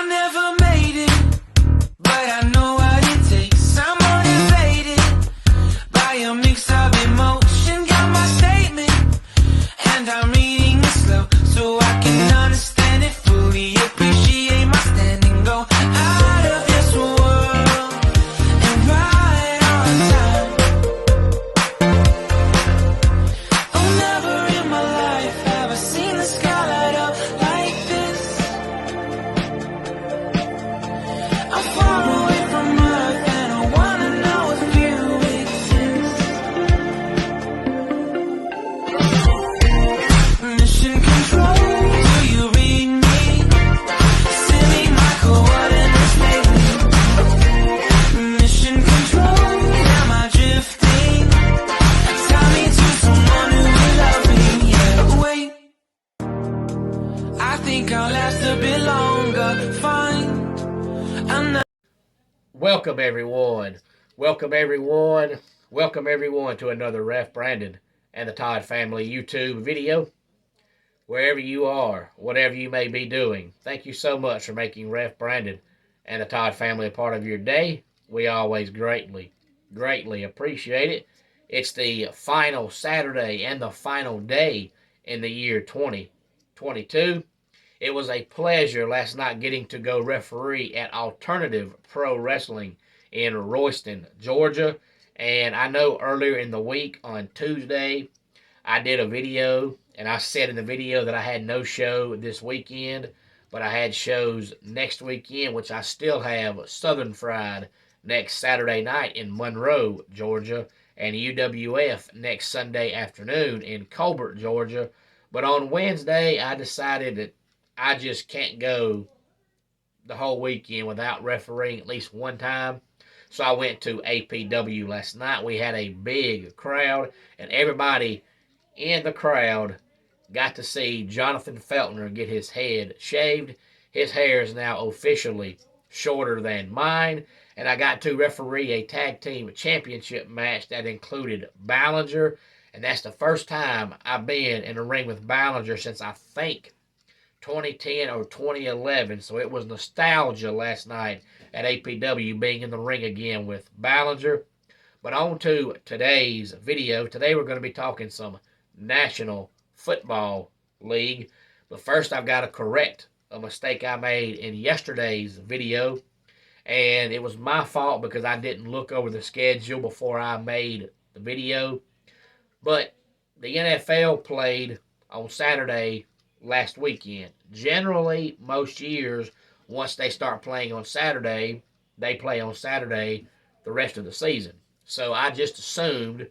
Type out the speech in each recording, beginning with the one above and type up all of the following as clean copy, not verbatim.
never made it, but I know what it takes. I'm motivated by a mix of emotion. Got my statement, and I'm reading it slow so I can understand it fully. Appreciate my standing, go out of this world and right on time. Oh, never in my life have I seen the sky light up like this. I'm far away from Earth and I wanna know if you exist. Mission control, do you read me? Send me my coordinates lately. Mission control, am I drifting? Tie me to someone who will love me, yeah. Wait, I think I'll last a bit longer. Fine, I'm not. Welcome everyone. Welcome everyone. Welcome everyone to another Ref Brandon and the Todd Family YouTube video. Wherever you are, whatever you may be doing, thank you so much for making Ref Brandon and the Todd Family a part of your day. We always greatly appreciate it. It's the final Saturday and the final day in the year 2022. It was a pleasure last night getting to go referee at Alternative Pro Wrestling in Royston, Georgia. And I know earlier in the week on Tuesday, I did a video, and I said in the video that I had no show this weekend, but I had shows next weekend, which I still have Southern Fried next Saturday night in Monroe, Georgia, and UWF next Sunday afternoon in Colbert, Georgia. But on Wednesday, I decided that I just can't go the whole weekend without refereeing at least one time. So I went to APW last night. We had a big crowd, and everybody in the crowd got to see Jonathan Feltner get his head shaved. His hair is now officially shorter than mine, and I got to referee a tag team championship match that included Ballinger, and that's the first time I've been in a ring with Ballinger since I think 2010 or 2011, so it was nostalgia last night at APW being in the ring again with Ballinger. But on to today's video. Today we're going to be talking some National Football League. But first I've got to correct a mistake I made in yesterday's video. And it was my fault because I didn't look over the schedule before I made the video. But the NFL played on Saturday last weekend. Generally, most years, once they start playing on Saturday, they play on Saturday the rest of the season. So I just assumed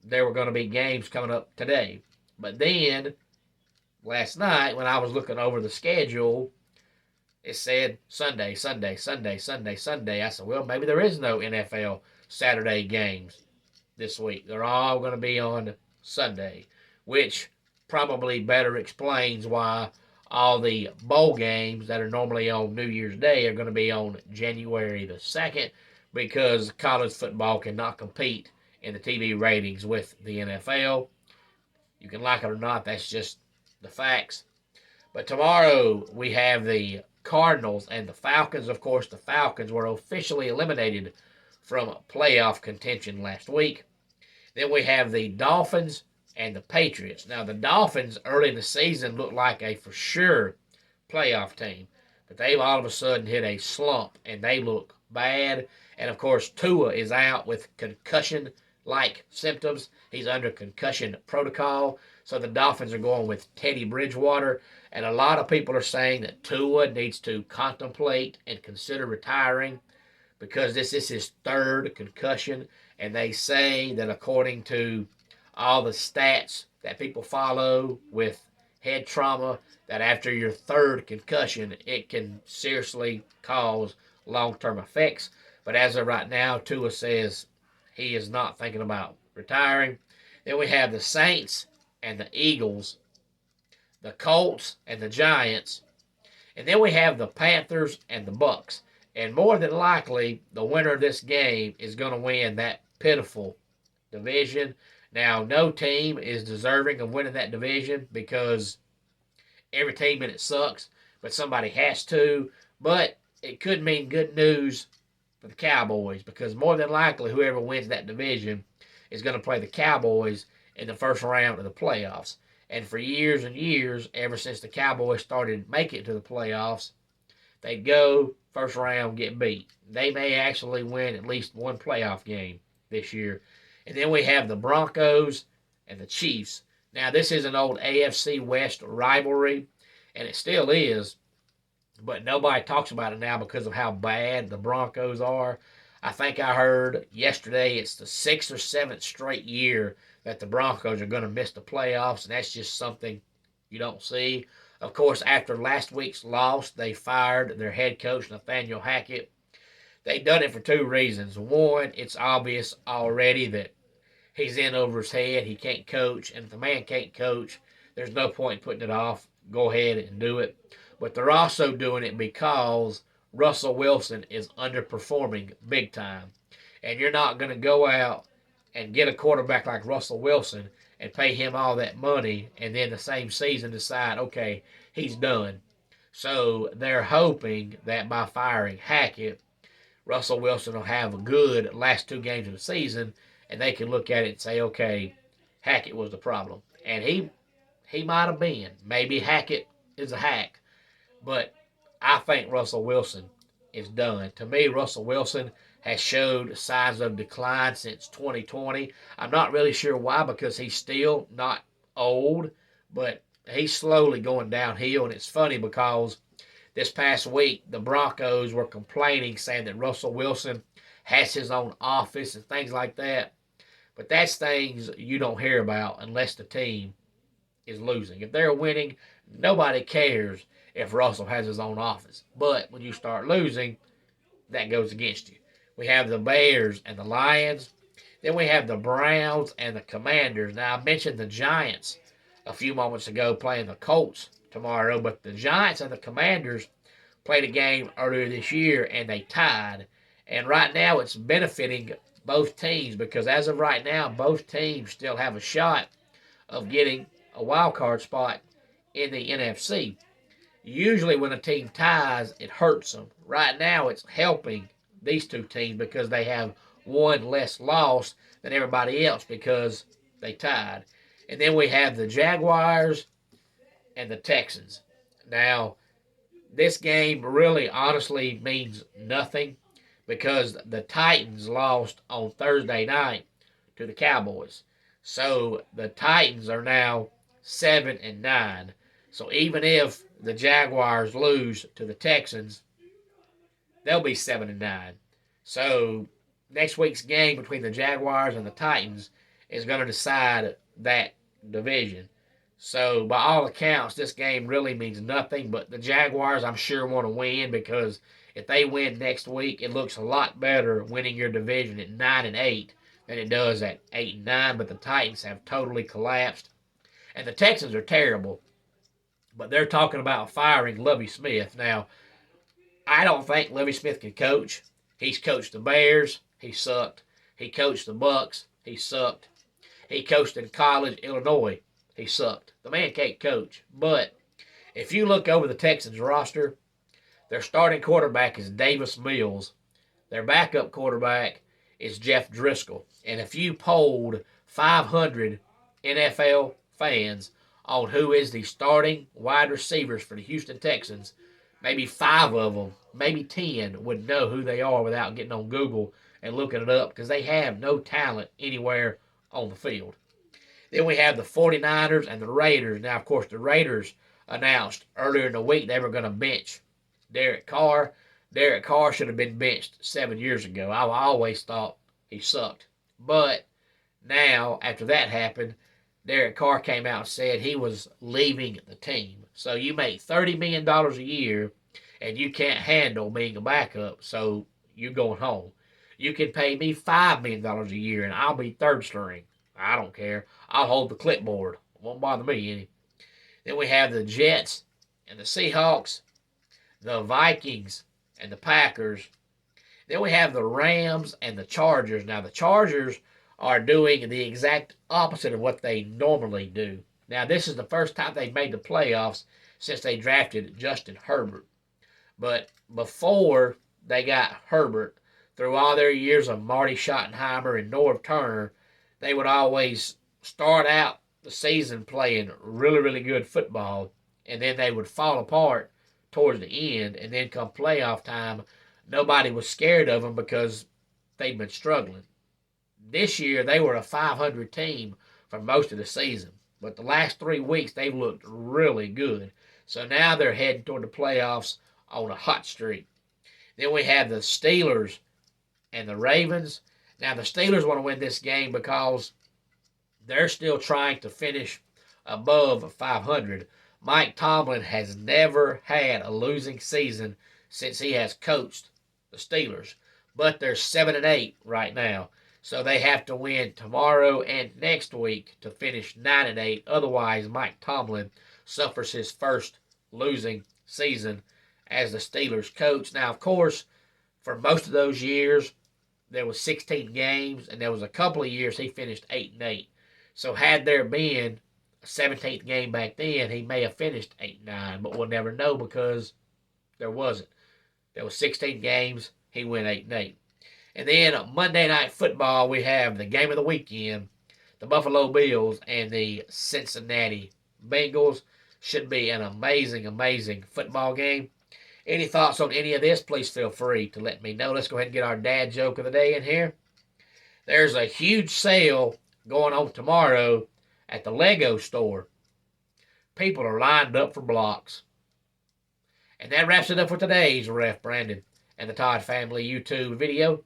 there were going to be games coming up today. But then, last night, when I was looking over the schedule, it said Sunday, Sunday, Sunday, Sunday, Sunday. I said, well, maybe there is no NFL Saturday games this week. They're all going to be on Sunday, which probably better explains why all the bowl games that are normally on New Year's Day are going to be on January the 2nd, because college football cannot compete in the TV ratings with the NFL. You can like it or not, that's just the facts. But tomorrow we have the Cardinals and the Falcons. Of course, the Falcons were officially eliminated from playoff contention last week. Then we have the Dolphins and the Patriots. Now, the Dolphins early in the season looked like a for sure playoff team, but they've all of a sudden hit a slump, and they look bad. And, of course, Tua is out with concussion-like symptoms. He's under concussion protocol, so the Dolphins are going with Teddy Bridgewater, and a lot of people are saying that Tua needs to contemplate and consider retiring because this is his third concussion, and they say that according to all the stats that people follow with head trauma, that after your third concussion, it can seriously cause long-term effects. But as of right now, Tua says he is not thinking about retiring. Then we have the Saints and the Eagles, the Colts and the Giants, and then we have the Panthers and the Bucks. And more than likely, the winner of this game is going to win that pitiful division. Now, no team is deserving of winning that division because every team in it sucks. but somebody has to. But it could mean good news for the Cowboys because more than likely whoever wins that division is going to play the Cowboys in the first round of the playoffs. And for years and years, ever since the Cowboys started making it to the playoffs, they'd go first round, get beat. They may actually win at least one playoff game this year. And then we have the Broncos and the Chiefs. Now, this is an old AFC West rivalry, and it still is, but nobody talks about it now because of how bad the Broncos are. I think I heard yesterday it's the 6th or 7th straight year that the Broncos are going to miss the playoffs, and that's just something you don't see. Of course, after last week's loss, they fired their head coach, Nathaniel Hackett. They done it for two reasons. One, it's obvious already that he's in over his head. He can't coach, and if the man can't coach, there's no point in putting it off. Go ahead and do it. But they're also doing it because Russell Wilson is underperforming big time. And you're not going to go out and get a quarterback like Russell Wilson and pay him all that money and then the same season decide, okay, he's done. So they're hoping that by firing Hackett, Russell Wilson will have a good last two games of the season and they can look at it and say, okay, Hackett was the problem. And he might have been. Maybe Hackett is a hack. But I think Russell Wilson is done. To me, Russell Wilson has showed signs of decline since 2020. I'm not really sure why because he's still not old, but he's slowly going downhill. And it's funny because this past week, the Broncos were complaining, saying that Russell Wilson has his own office and things like that. But that's things you don't hear about unless the team is losing. If they're winning, nobody cares if Russell has his own office. But when you start losing, that goes against you. We have the Bears and the Lions. Then we have the Browns and the Commanders. Now, I mentioned the Giants a few moments ago playing the Colts tomorrow, but the Giants and the Commanders played a game earlier this year, and they tied. And right now, it's benefiting both teams because as of right now, both teams still have a shot of getting a wild card spot in the NFC. Usually when a team ties, it hurts them. Right now, it's helping these two teams because they have one less loss than everybody else because they tied. And then we have the Jaguars and the Texans. Now, this game really honestly means nothing because the Titans lost on Thursday night to the Cowboys. So the Titans are now 7-9. So even if the Jaguars lose to the Texans, they'll be 7-9. So next week's game between the Jaguars and the Titans is going to decide that division. So by all accounts, this game really means nothing. But the Jaguars, I'm sure, want to win because if they win next week, it looks a lot better winning your division at 9-8 than it does at 8-9. But the Titans have totally collapsed, and the Texans are terrible. But they're talking about firing Lovie Smith. Now, I don't think Lovie Smith can coach. He's coached the Bears. He sucked. He coached the Bucks. He sucked. He coached in college, Illinois. He sucked. The man can't coach. But if you look over the Texans roster, their starting quarterback is Davis Mills. Their backup quarterback is Jeff Driscoll. And if you polled 500 NFL fans on who is the starting wide receivers for the Houston Texans, maybe 5 of them, maybe 10 would know who they are without getting on Google and looking it up because they have no talent anywhere on the field. Then we have the 49ers and the Raiders. Now, of course, the Raiders announced earlier in the week they were going to bench Derek Carr. Derek Carr should have been benched 7 years ago. I always thought he sucked. But now, after that happened, Derek Carr came out and said he was leaving the team. So you make $30 million a year, and you can't handle being a backup, so you're going home. You can pay me $5 million a year, and I'll be third string. I don't care. I'll hold the clipboard. It won't bother me any. Then we have the Jets and the Seahawks, the Vikings and the Packers. Then we have the Rams and the Chargers. Now, the Chargers are doing the exact opposite of what they normally do. Now, this is the first time they've made the playoffs since they drafted Justin Herbert. But before they got Herbert, through all their years of Marty Schottenheimer and Norv Turner, they would always start out the season playing really, really good football, and then they would fall apart towards the end, and then come playoff time, nobody was scared of them because they'd been struggling. This year, they were a 500 team for most of the season, but the last 3 weeks, they've looked really good. So now they're heading toward the playoffs on a hot streak. Then we have the Steelers and the Ravens. Now, the Steelers want to win this game because they're still trying to finish above 500. Mike Tomlin has never had a losing season since he has coached the Steelers, but they're 7-8 right now. So they have to win tomorrow and next week to finish 9-8. Otherwise, Mike Tomlin suffers his first losing season as the Steelers coach. Now, of course, for most of those years, there was 16 games, and there was a couple of years he finished 8-8. So had there been a 17th game back then, he may have finished 8-9, but we'll never know because there wasn't. There was 16 games, he went 8-8. And then Monday Night Football, we have the game of the weekend, the Buffalo Bills and the Cincinnati Bengals. Should be an amazing, amazing football game. Any thoughts on any of this, please feel free to let me know. Let's go ahead and get our dad joke of the day in here. There's a huge sale going on tomorrow at the Lego store. People are lined up for blocks. And that wraps it up for today's Ref Brandon and the Todd Family YouTube video.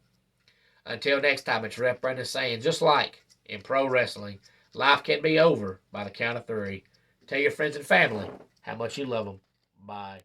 Until next time, it's Ref Brandon saying, just like in pro wrestling, life can be over by the count of 3. Tell your friends and family how much you love them. Bye.